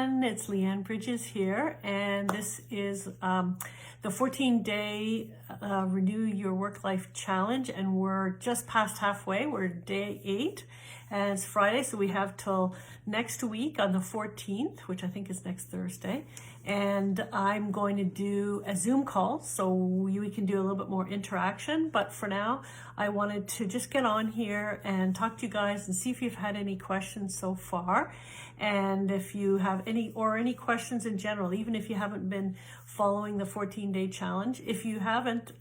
everyone, it's Lianne Bridges here, and this is the 14-day Renew Your Work-Life Challenge, and we're just past halfway. We're day 8, and it's Friday, so we have till next week on the 14th, which I think is next Thursday, and I'm going to do a Zoom call, so we can do a little bit more interaction, but for now, I wanted to just get on here and talk to you guys and see if you've had any questions so far. And if you have any questions in general, even if you haven't been following the 14-day challenge, if you haven't,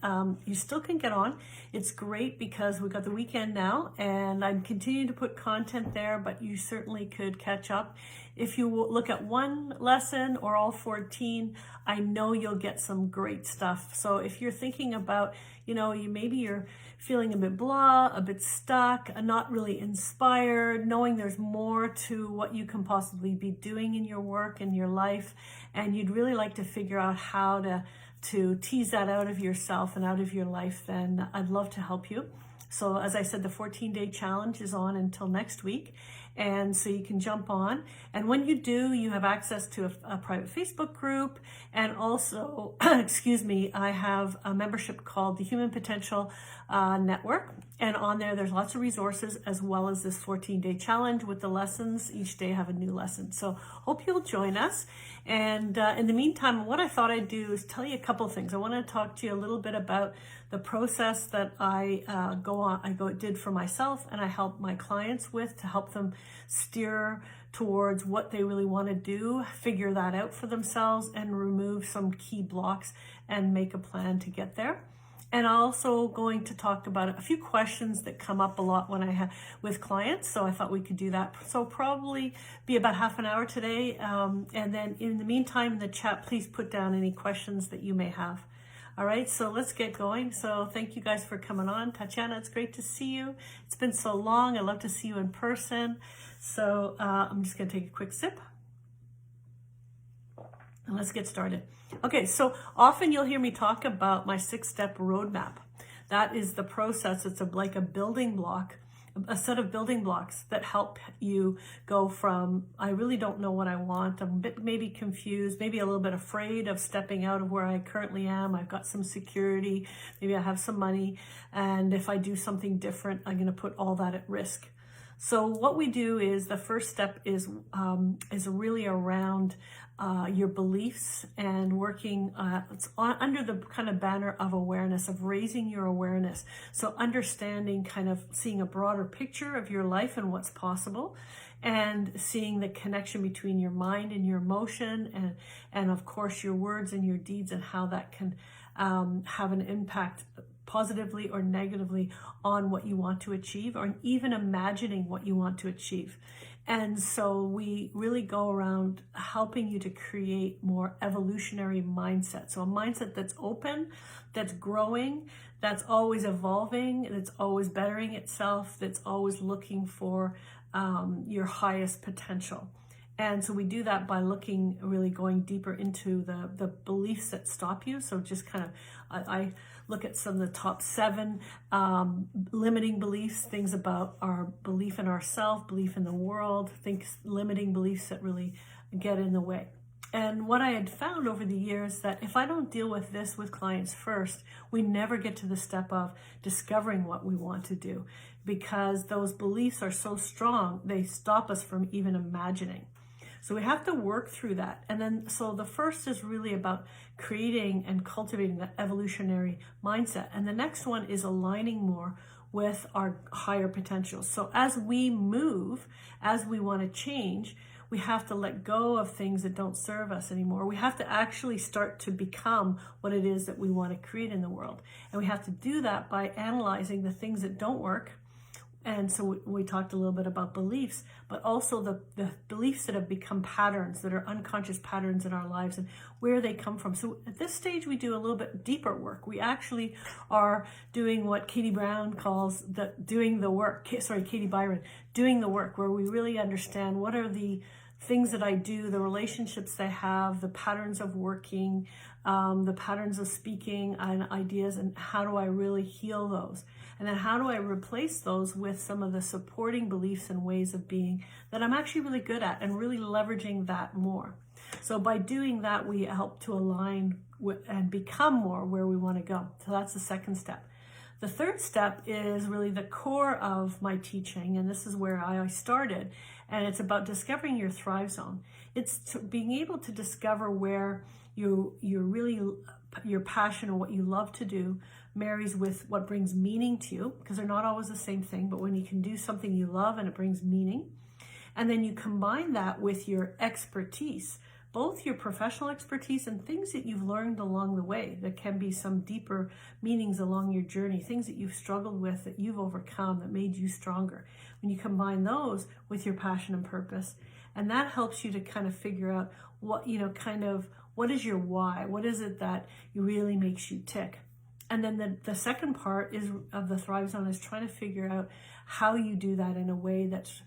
you still can get on. It's great because we've got the weekend now and I'm continuing to put content there, but you certainly could catch up. If you look at one lesson or all 14, I know you'll get some great stuff. So if you're thinking about, maybe you're feeling a bit blah, a bit stuck, not really inspired, knowing there's more to what you can possibly be doing in your work and your life, and you'd really like to figure out how to tease that out of yourself and out of your life, then I'd love to help you. So as I said, the 14-day challenge is on until next week. And so you can jump on. And when you do, you have access to a private Facebook group. And also, I have a membership called the Human Potential Network. And on there's lots of resources as well as this 14-day challenge with the lessons. Each day I have a new lesson. So hope you'll join us. And in the meantime, what I thought I'd do is tell you a couple of things. I want to talk to you a little bit about the process that I did for myself and I help my clients with to help them steer towards what they really want to do, figure that out for themselves and remove some key blocks and make a plan to get there. And I'm also going to talk about a few questions that come up a lot when I have with clients. So I thought we could do that. So probably be about half an hour today. And then in the meantime, in the chat, please put down any questions that you may have. All right, so let's get going. So thank you guys for coming on. Tatiana, it's great to see you. It's been so long. I love to see you in person. So I'm just going to take a quick sip. And let's get started. Okay, so often you'll hear me talk about my 6-step roadmap. That is the process. It's like a building block, a set of building blocks that help you go from, I really don't know what I want. I'm a bit maybe confused, maybe a little bit afraid of stepping out of where I currently am. I've got some security, maybe I have some money. And if I do something different, I'm going to put all that at risk. So what we do is the first step is really around your beliefs and working it's under the kind of banner of awareness, of raising your awareness. So understanding, kind of seeing a broader picture of your life and what's possible, and seeing the connection between your mind and your emotion and of course your words and your deeds, and how that can have an impact positively or negatively on what you want to achieve, or even imagining what you want to achieve. And so we really go around helping you to create more evolutionary mindset. So a mindset that's open, that's growing, that's always evolving, that's always bettering itself, that's always looking for your highest potential. And so we do that by really going deeper into the beliefs that stop you. So just kind of, I look at some of the top 7 limiting beliefs, things about our belief in ourselves, belief in the world, limiting beliefs that really get in the way. And what I had found over the years, that if I don't deal with this with clients first, we never get to the step of discovering what we want to do, because those beliefs are so strong, they stop us from even imagining. So we have to work through that. And then, so the first is really about creating and cultivating that evolutionary mindset. And the next one is aligning more with our higher potential. So as we move, as we want to change, we have to let go of things that don't serve us anymore. We have to actually start to become what it is that we want to create in the world. And we have to do that by analyzing the things that don't work. And so we talked a little bit about beliefs, but also the beliefs that have become patterns, that are unconscious patterns in our lives, and where they come from. So at this stage, we do a little bit deeper work. We actually are doing what Katie Byron calls doing the work, where we really understand what are the things that I do, the relationships I have, the patterns of working, the patterns of speaking and ideas, and how do I really heal those? And then how do I replace those with some of the supporting beliefs and ways of being that I'm actually really good at, and really leveraging that more. So by doing that, we help to align with and become more where we want to go. So that's the second step. The third step is really the core of my teaching, and this is where I started, and it's about discovering your thrive zone. It's being able to discover where your passion or what you love to do marries with what brings meaning to you, because they're not always the same thing, but when you can do something you love and it brings meaning, and then you combine that with your expertise, both your professional expertise and things that you've learned along the way. There can be some deeper meanings along your journey, things that you've struggled with, that you've overcome, that made you stronger. When you combine those with your passion and purpose, and that helps you to kind of figure out what, what is your why? What is it that really makes you tick? And then the second part of the Thrive Zone is trying to figure out how you do that in a way that's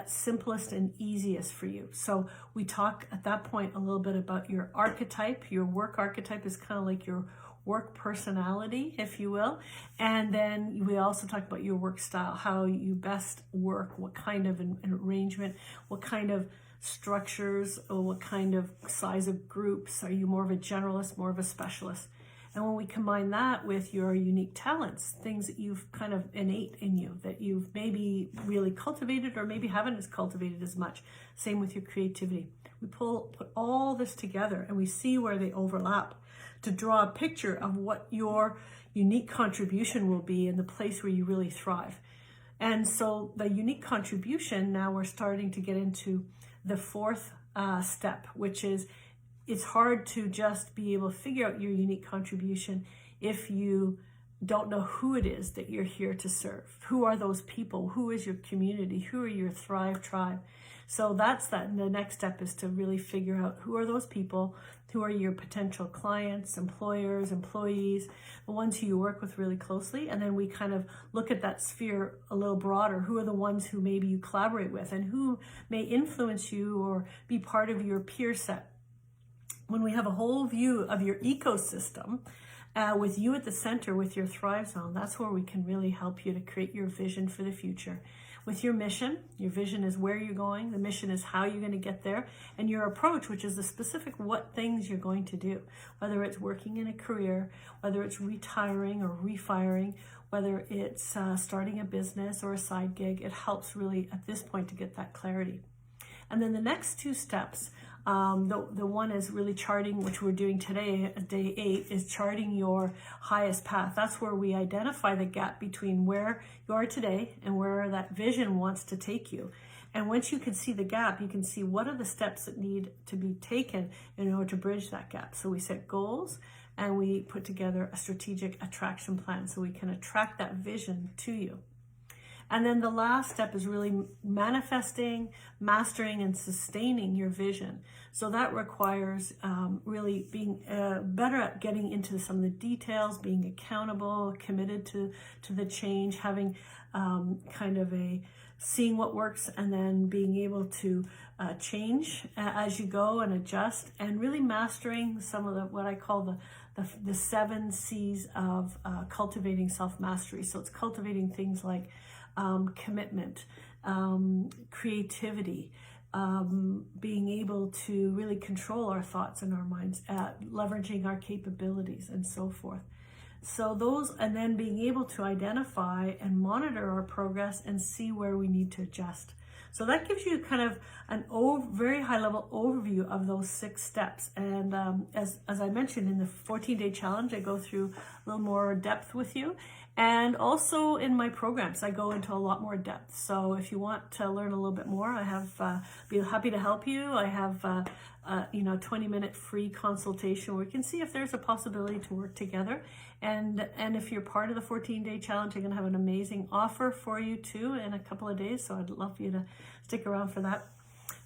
simplest and easiest for you. So we talk at that point a little bit about your archetype. Your work archetype is kind of like your work personality, if you will. And then we also talk about your work style, how you best work, what kind of an arrangement, what kind of structures, or what kind of size of groups. Are you more of a generalist, more of a specialist? And when we combine that with your unique talents, things that you've kind of innate in you, that you've maybe really cultivated or maybe haven't cultivated as much, same with your creativity. We put all this together and we see where they overlap to draw a picture of what your unique contribution will be in the place where you really thrive. And so the unique contribution, now we're starting to get into the fourth step, which is, it's hard to just be able to figure out your unique contribution if you don't know who it is that you're here to serve. Who are those people? Who is your community? Who are your Thrive tribe? So that's that. And the next step is to really figure out who are those people, who are your potential clients, employers, employees, the ones who you work with really closely. And then we kind of look at that sphere a little broader. Who are the ones who maybe you collaborate with and who may influence you or be part of your peer set. When we have a whole view of your ecosystem, with you at the center, with your Thrive Zone, that's where we can really help you to create your vision for the future. With your mission, your vision is where you're going, the mission is how you're going to get there, and your approach, which is the specific what things you're going to do, whether it's working in a career, whether it's retiring or refiring, whether it's starting a business or a side gig. It helps really at this point to get that clarity. And then the next two steps, the one is really charting, which we're doing today, day 8, is charting your highest path. That's where we identify the gap between where you are today and where that vision wants to take you. And once you can see the gap, you can see what are the steps that need to be taken in order to bridge that gap. So we set goals and we put together a strategic attraction plan so we can attract that vision to you. And then the last step is really manifesting, mastering, and sustaining your vision. So that requires really being better at getting into some of the details, being accountable, committed to the change, having kind of seeing what works, and then being able to change as you go and adjust, and really mastering some of what I call the 7 C's of cultivating self-mastery. So it's cultivating things like commitment, creativity, being able to really control our thoughts and our minds, leveraging our capabilities and so forth. So those, and then being able to identify and monitor our progress and see where we need to adjust. So that gives you kind of an very high level overview of those 6 steps. And as I mentioned in the 14-day challenge, I go through a little more depth with you. And also in my programs, I go into a lot more depth. So if you want to learn a little bit more, I have be happy to help you. I have a 20-minute free consultation where we can see if there's a possibility to work together. And if you're part of the 14-day challenge, I'm going to have an amazing offer for you too in a couple of days. So I'd love for you to stick around for that.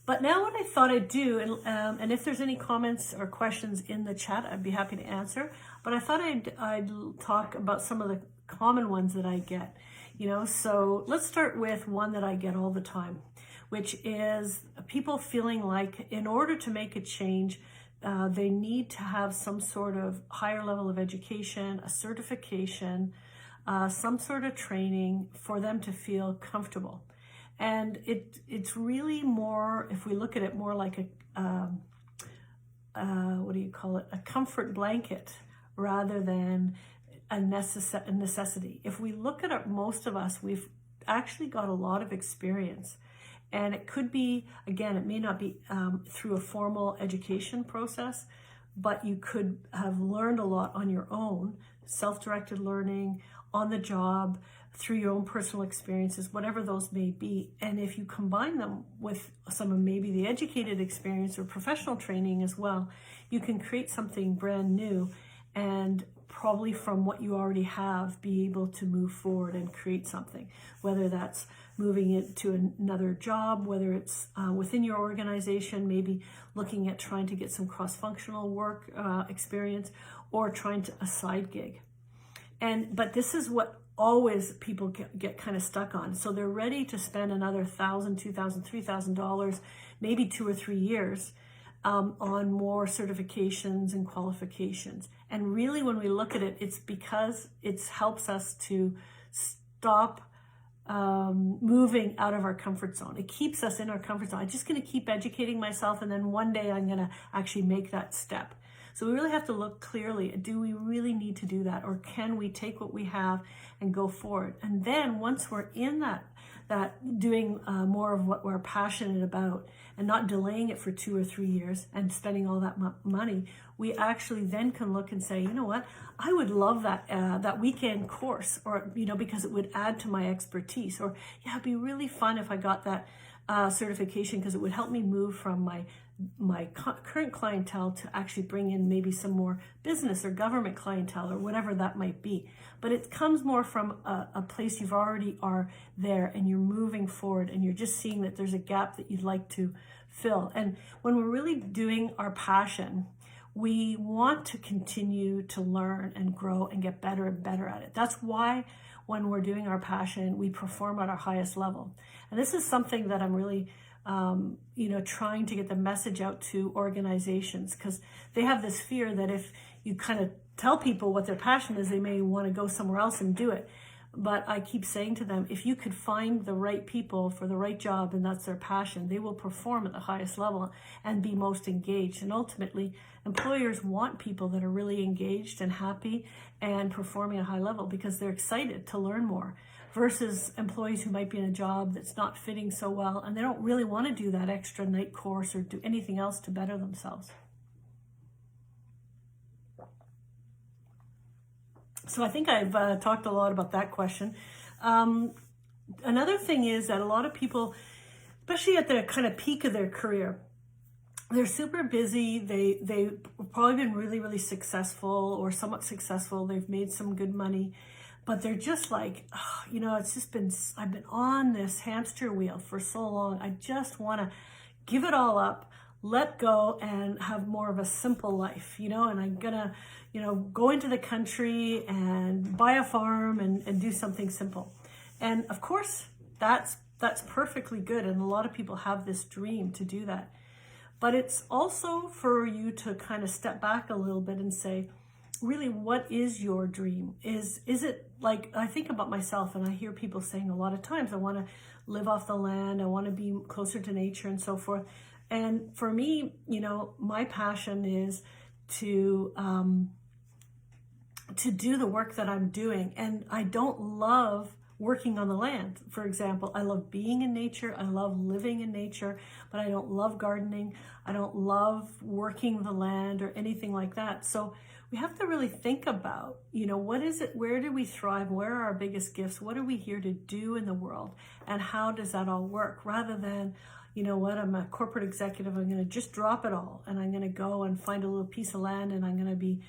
But now what I thought I'd do, and if there's any comments or questions in the chat, I'd be happy to answer. But I thought I'd talk about some of the common ones that I get. So let's start with one that I get all the time, which is people feeling like in order to make a change, they need to have some sort of higher level of education, a certification, some sort of training for them to feel comfortable. And it's really more, if we look at it more like a comfort blanket rather than a necessity. If we look at it, most of us, we've actually got a lot of experience. And it could be, again, it may not be through a formal education process, but you could have learned a lot on your own, self-directed learning, on the job, through your own personal experiences, whatever those may be. And if you combine them with some of maybe the educated experience or professional training as well, you can create something brand new and probably from what you already have, be able to move forward and create something, whether that's moving it to another job, whether it's within your organization, maybe looking at trying to get some cross-functional work experience, or trying to a side gig. But this is what always people get kind of stuck on. So they're ready to spend another $1,000, $2,000, $3,000, maybe 2 or 3 years on more certifications and qualifications. And really, when we look at it, it's because it helps us to stop moving out of our comfort zone. It keeps us in our comfort zone. I'm just going to keep educating myself, and then one day I'm going to actually make that step. So we really have to look clearly, do we really need to do that, or can we take what we have and go forward? And then once we're in that doing more of what we're passionate about and not delaying it for 2 or 3 years and spending all that money, we actually then can look and say, you know what, I would love that weekend course, or, because it would add to my expertise, or yeah, it'd be really fun if I got that certification, because it would help me move from my current clientele to actually bring in maybe some more business or government clientele or whatever that might be. But it comes more from a place you've already are there, and you're moving forward, and you're just seeing that there's a gap that you'd like to fill. And when we're really doing our passion, we want to continue to learn and grow and get better and better at it. That's why when we're doing our passion, we perform at our highest level. And this is something that I'm really trying to get the message out to organizations, because they have this fear that if you kind of tell people what their passion is, they may want to go somewhere else and do it. But I keep saying to them, if you could find the right people for the right job and that's their passion, they will perform at the highest level and be most engaged. And ultimately, employers want people that are really engaged and happy and performing at a high level, because they're excited to learn more, versus employees who might be in a job that's not fitting so well, and they don't really want to do that extra night course or do anything else to better themselves. So I think I've talked a lot about that question. Another thing is that a lot of people, especially at the kind of peak of their career, they're super busy. They've probably been really, really successful or somewhat successful. They've made some good money, but they're just like, I've been on this hamster wheel for so long. I just want to give it all up, let go, and have more of a simple life, and I'm gonna, go into the country and buy a farm and do something simple. And of course, that's perfectly good. And a lot of people have this dream to do that. But it's also for you to kind of step back a little bit and say, really, what is your dream? Is it like, I think about myself, and I hear people saying a lot of times, I want to live off the land, I want to be closer to nature and so forth. And for me, my passion is to do the work that I'm doing. And I don't love working on the land. For example, I love being in nature. I love living in nature, but I don't love gardening. I don't love working the land or anything like that. So we have to really think about, what is it? Where do we thrive? Where are our biggest gifts? What are we here to do in the world? And how does that all work? Rather than, I'm a corporate executive, I'm going to just drop it all, and I'm going to go and find a little piece of land, and I'm going to be,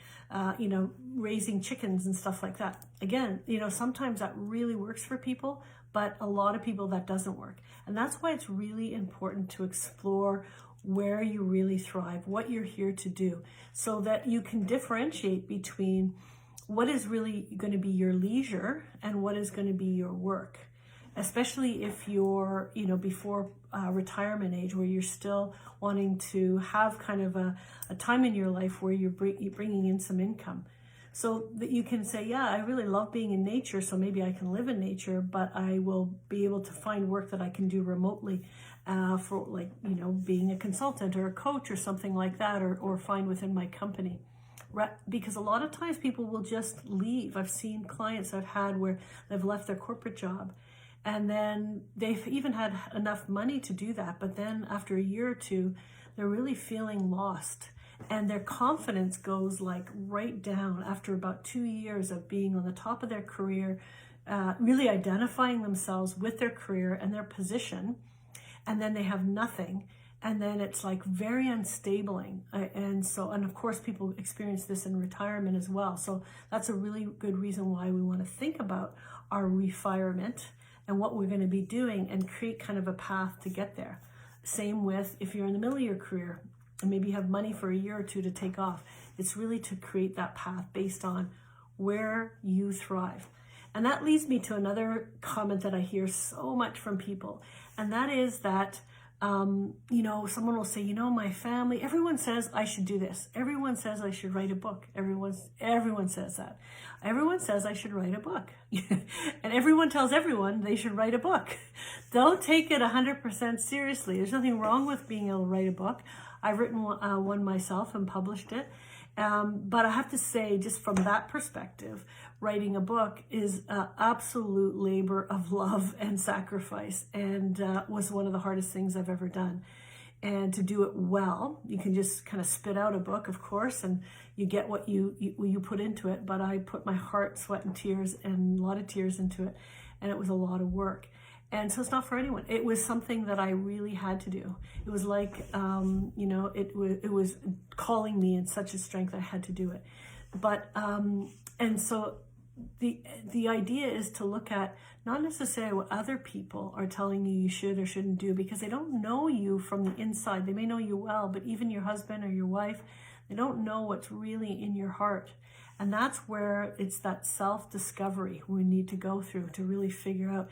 raising chickens and stuff like that. Again, sometimes that really works for people, but a lot of people that doesn't work. And that's why it's really important to explore where you really thrive, what you're here to do, so that you can differentiate between what is really going to be your leisure and what is going to be your work. especially if you're, before retirement age, where you're still wanting to have kind of a time in your life where you're bringing in some income. So that you can say, yeah, I really love being in nature, so maybe I can live in nature, but I will be able to find work that I can do remotely for being a consultant or a coach or something like that, or find within my company. Because a lot of times people will just leave. I've seen clients I've had where they've left their corporate job, and then they've even had enough money to do that, but then after a year or two, they're really feeling lost. And their confidence goes like right down after about 2 years of being on the top of their career, really identifying themselves with their career and their position, and then they have nothing. And then it's like very unstabling. And of course, people experience this in retirement as well. So that's a really good reason why we want to think about our refirement and what we're going to be doing and create kind of a path to get there. Same with if you're in the middle of your career and maybe you have money for a year or two to take off. It's really to create that path based on where you thrive. And that leads me to another comment that I hear so much from people. And that is that, someone will say, my family, everyone says I should do this. Everyone says I should write a book. Everyone says that. Everyone says I should write a book. And everyone tells everyone they should write a book. Don't take it 100% seriously. There's nothing wrong with being able to write a book. I've written one myself and published it. But I have to say, just from that perspective, writing a book is an absolute labor of love and sacrifice, and was one of the hardest things I've ever done. And to do it well, you can just kind of spit out a book, of course, and you get what you put into it. But I put my heart, sweat, and tears, and a lot of tears into it, and it was a lot of work. And so it's not for anyone. It was something that I really had to do. It was like, it was calling me in such a strength I had to do it. But, and so the idea is to look at not necessarily what other people are telling you should or shouldn't do, because they don't know you from the inside. They may know you well, but even your husband or your wife, they don't know what's really in your heart. And that's where it's that self-discovery we need to go through to really figure out,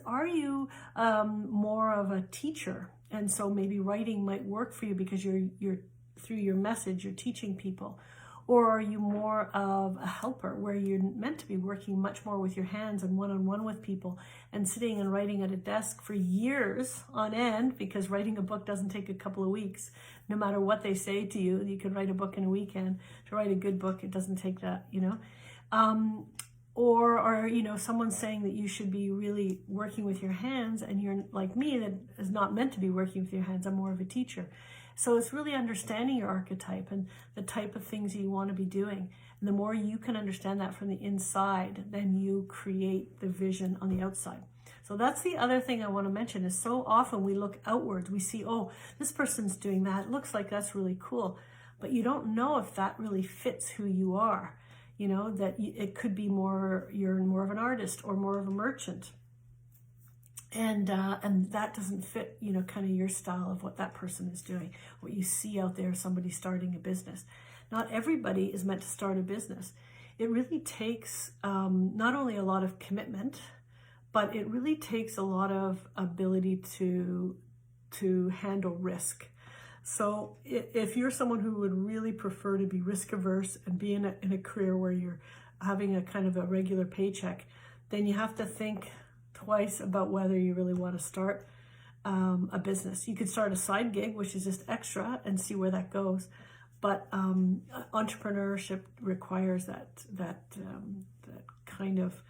are you more of a teacher? And so maybe writing might work for you because you're through your message, you're teaching people. Or are you more of a helper, where you're meant to be working much more with your hands and one-on-one with people and sitting and writing at a desk for years on end, because writing a book doesn't take a couple of weeks. No matter what they say to you, you can write a book in a weekend. To write a good book, it doesn't take that, Or are, someone saying that you should be really working with your hands, and you're like me, that is not meant to be working with your hands. I'm more of a teacher. So it's really understanding your archetype and the type of things you want to be doing. And the more you can understand that from the inside, then you create the vision on the outside. So that's the other thing I want to mention, is so often we look outwards. We see, oh, this person's doing that. It looks like that's really cool. But you don't know if that really fits who you are. That it could be you're more of an artist or more of a merchant. And that doesn't fit, kind of your style of what that person is doing, what you see out there, somebody starting a business. Not everybody is meant to start a business. It really takes not only a lot of commitment, but it really takes a lot of ability to handle risk. So if you're someone who would really prefer to be risk averse and be in a career where you're having a kind of a regular paycheck, then you have to think twice about whether you really want to start a business. You could start a side gig, which is just extra, and see where that goes. But entrepreneurship requires that kind of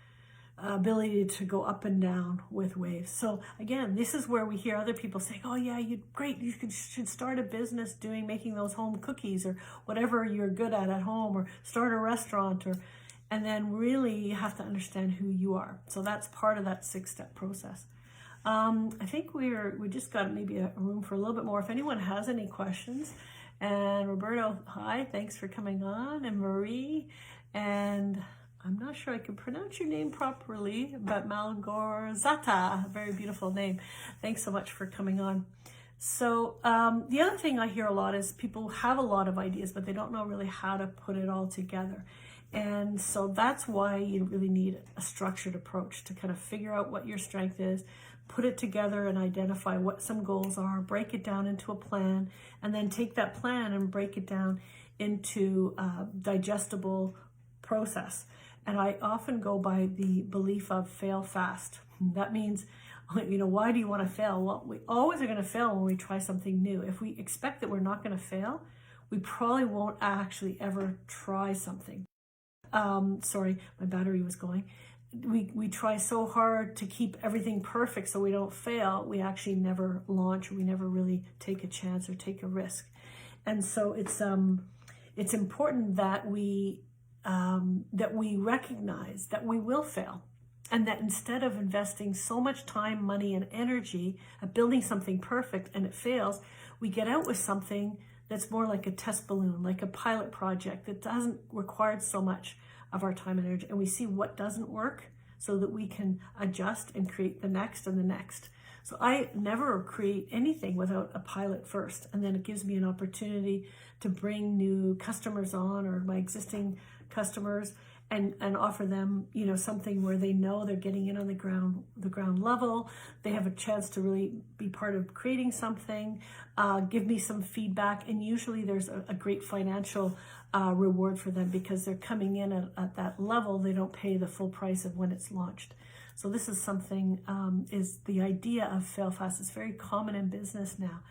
ability to go up and down with waves. So again, this is where we hear other people saying, oh yeah, you should start a business making those home cookies or whatever you're good at home, or start a restaurant, and then really you have to understand who you are. So that's part of that 6-step process. I think we just got maybe a room for a little bit more. If anyone has any questions. And Roberto, hi, thanks for coming on. And Marie, and I'm not sure I can pronounce your name properly, but Malgorzata, very beautiful name. Thanks so much for coming on. So the other thing I hear a lot is people have a lot of ideas, but they don't know really how to put it all together. And so that's why you really need a structured approach to kind of figure out what your strength is, put it together and identify what some goals are, break it down into a plan, and then take that plan and break it down into a digestible process. And I often go by the belief of fail fast. That means, why do you want to fail? Well, we always are going to fail when we try something new. If we expect that we're not going to fail, we probably won't actually ever try something. Sorry, my battery was going. We try so hard to keep everything perfect so we don't fail. We actually never launch. We never really take a chance or take a risk. And so it's important that we recognize that we will fail, and that instead of investing so much time, money, and energy at building something perfect and it fails, we get out with something that's more like a test balloon, like a pilot project that doesn't require so much of our time and energy, and we see what doesn't work so that we can adjust and create the next and the next. So I never create anything without a pilot first, and then it gives me an opportunity to bring new customers on, or my existing customers, and offer them, something where they know they're getting in on the ground level. They have a chance to really be part of creating something, give me some feedback, and usually there's a great financial reward for them because they're coming in at that level. They don't pay the full price of when it's launched. So this is something, is the idea of fail fast. It's very common in business now.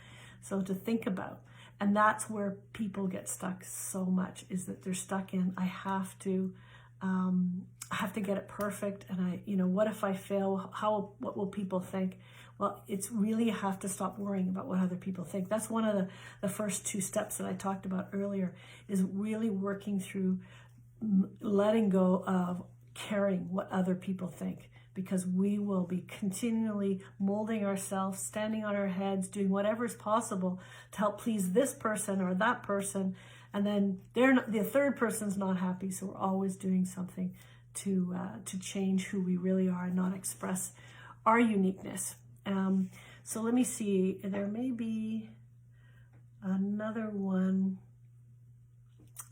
So to think about, and that's where people get stuck so much, is that they're stuck in, I have to get it perfect. And what if I fail? What will people think? Well, it's really, you have to stop worrying about what other people think. That's one of the first two steps that I talked about earlier, is really working through letting go of caring what other people think, because we will be continually molding ourselves, standing on our heads, doing whatever is possible to help please this person or that person. And then the third person's not happy. So we're always doing something to change who we really are and not express our uniqueness. So let me see, there may be another one.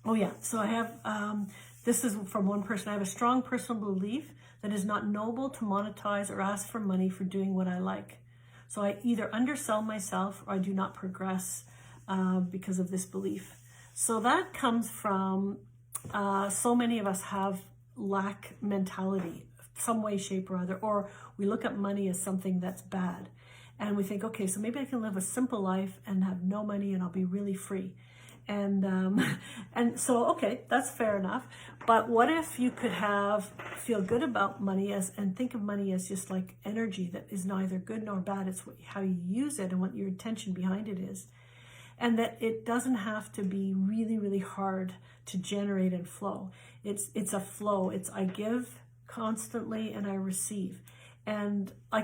Oh yeah, so I have, this is from one person. I have a strong personal belief that it is not noble to monetize or ask for money for doing what I like. So I either undersell myself or I do not progress because of this belief. So that comes from, so many of us have lack mentality, some way, shape, or other, or we look at money as something that's bad. And we think, okay, so maybe I can live a simple life and have no money and I'll be really free. And so, okay, that's fair enough. But what if you could feel good about money and think of money as just like energy that is neither good nor bad. It's how you use it and what your intention behind it is. And that it doesn't have to be really, really hard to generate and flow. It's a flow. I give constantly and I receive. And I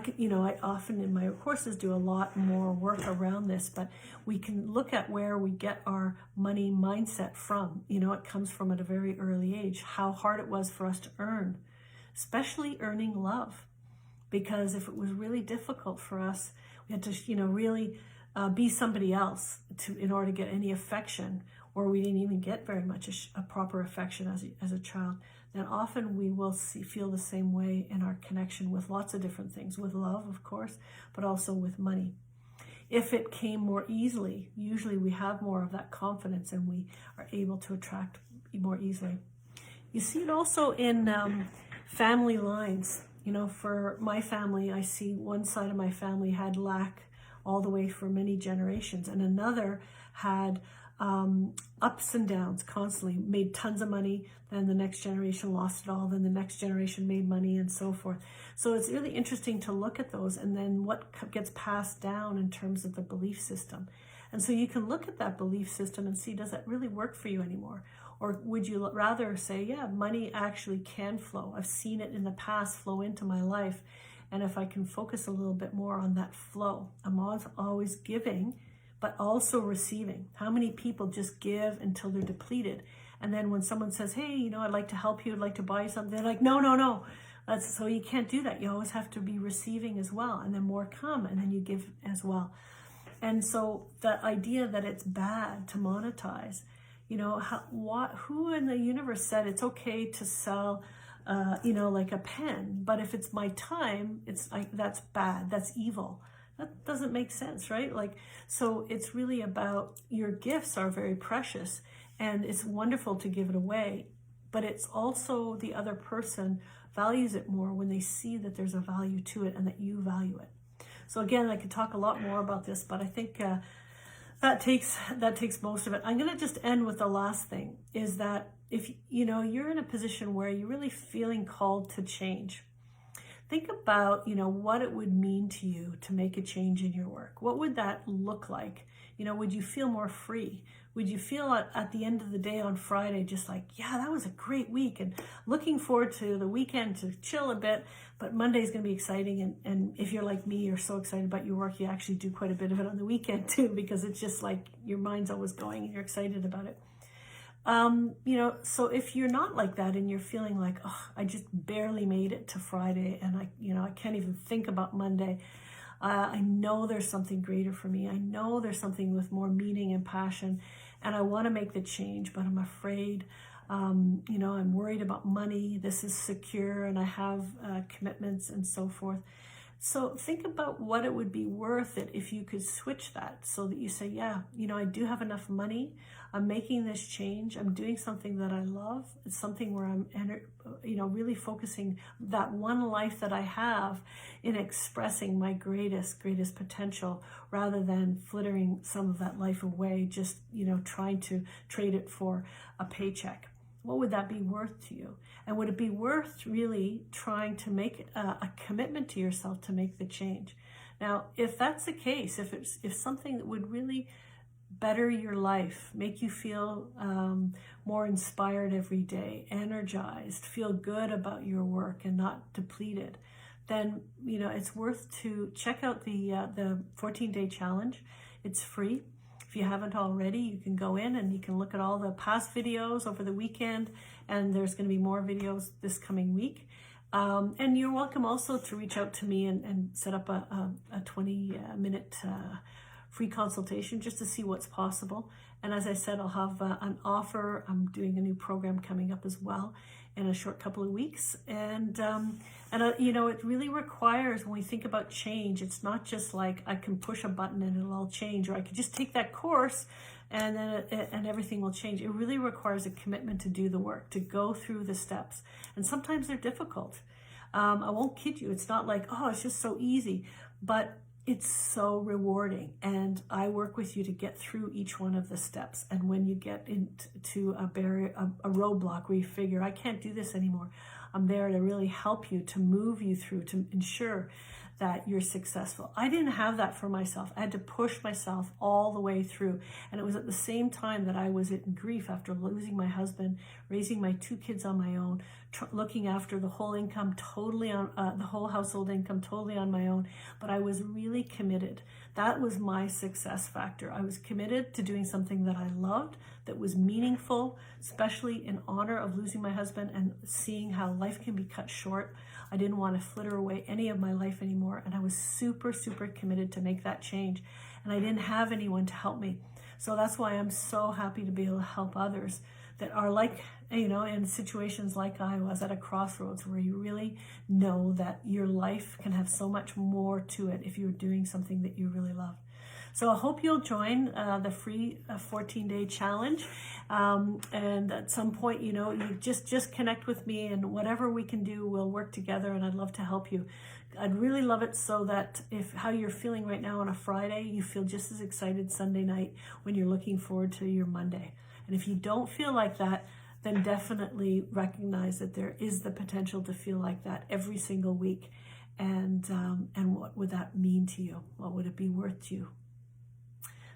often in my courses do a lot more work around this, but we can look at where we get our money mindset from. It comes from at a very early age, how hard it was for us to earn, especially earning love. Because if it was really difficult for us, we had to, really be somebody else in order to get any affection, or we didn't even get very much a proper affection as a child, then often we will feel the same way in our connection with lots of different things, with love, of course, but also with money. If it came more easily, usually we have more of that confidence and we are able to attract more easily. You see it also in family lines. For my family, I see one side of my family had lack all the way for many generations, and another had ups and downs constantly, made tons of money, then the next generation lost it all, then the next generation made money, and so forth. So it's really interesting to look at those and then what gets passed down in terms of the belief system. And so you can look at that belief system and see, does that really work for you anymore? Or would you rather say, yeah, money actually can flow. I've seen it in the past flow into my life. And if I can focus a little bit more on that flow, I'm always giving, but also receiving. How many people just give until they're depleted? And then when someone says, hey, I'd like to help you, I'd like to buy you something, they're like, no. So you can't do that. You always have to be receiving as well. And then more come, and then you give as well. And so the idea that it's bad to monetize, who in the universe said it's okay to sell, like a pen, but if it's my time, it's like, that's bad, that's evil. That doesn't make sense, right? Like, so it's really about, your gifts are very precious and it's wonderful to give it away, but it's also the other person values it more when they see that there's a value to it and that you value it. So again, I could talk a lot more about this, but I think that takes most of it. I'm going to just end with the last thing, is that if you're in a position where you're really feeling called to change, think about, what it would mean to you to make a change in your work. What would that look like? Would you feel more free? Would you feel at the end of the day on Friday, just like, yeah, that was a great week and looking forward to the weekend to chill a bit, but Monday's going to be exciting. And if you're like me, you're so excited about your work, you actually do quite a bit of it on the weekend too, because it's just like your mind's always going and you're excited about it. So if you're not like that and you're feeling like, oh, I just barely made it to Friday and I can't even think about Monday. I know there's something greater for me. I know there's something with more meaning and passion, and I want to make the change, but I'm afraid, I'm worried about money. This is secure and I have commitments and so forth. So think about what it would be worth it if you could switch that, so that you say, yeah, I do have enough money. I'm making this change. I'm doing something that I love. It's something where I'm, really focusing that one life that I have in expressing my greatest potential, rather than flittering some of that life away, just, trying to trade it for a paycheck. What would that be worth to you? And would it be worth really trying to make a commitment to yourself to make the change? Now, if that's the case, if something that would really better your life, make you feel more inspired every day, energized, feel good about your work and not depleted, then it's worth to check out the 14-day challenge. It's free. If you haven't already, you can go in and you can look at all the past videos over the weekend, and there's going to be more videos this coming week. And you're welcome also to reach out to me and set up a 20-minute free consultation just to see what's possible. And as I said, I'll have an offer. I'm doing a new program coming up as well in a short couple of weeks. And it really requires, when we think about change, it's not just like I can push a button and it'll all change, or I could just take that course and then and everything will change. It really requires a commitment to do the work, to go through the steps. And sometimes they're difficult. I won't kid you. It's not like, oh, it's just so easy, but it's so rewarding. And I work with you to get through each one of the steps. And when you get into a barrier, a roadblock where you figure, I can't do this anymore, I'm there to really help you, to move you through, to ensure that you're successful. I didn't have that for myself. I had to push myself all the way through. And it was at the same time that I was in grief after losing my husband, raising my 2 kids on my own, looking after the whole income totally on, the whole household income totally on my own. But I was really committed. That was my success factor. I was committed to doing something that I loved, that was meaningful, especially in honor of losing my husband and seeing how life can be cut short. I didn't want to flitter away any of my life anymore. And I was super committed to make that change. And I didn't have anyone to help me. So that's why I'm so happy to be able to help others that are like, in situations like I was, at a crossroads where you really know that your life can have so much more to it if you're doing something that you really love. So I hope you'll join the free 14-day challenge. And at some point, you just connect with me, and whatever we can do, we'll work together, and I'd love to help you. I'd really love it so that if how you're feeling right now on a Friday, you feel just as excited Sunday night when you're looking forward to your Monday. And if you don't feel like that, then definitely recognize that there is the potential to feel like that every single week. And what would that mean to you? What would it be worth to you?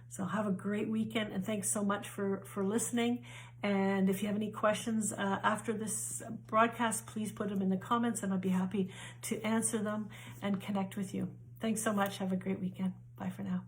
So have a great weekend, and thanks so much for listening. And if you have any questions after this broadcast, please put them in the comments, and I'd be happy to answer them and connect with you. Thanks so much. Have a great weekend. Bye for now.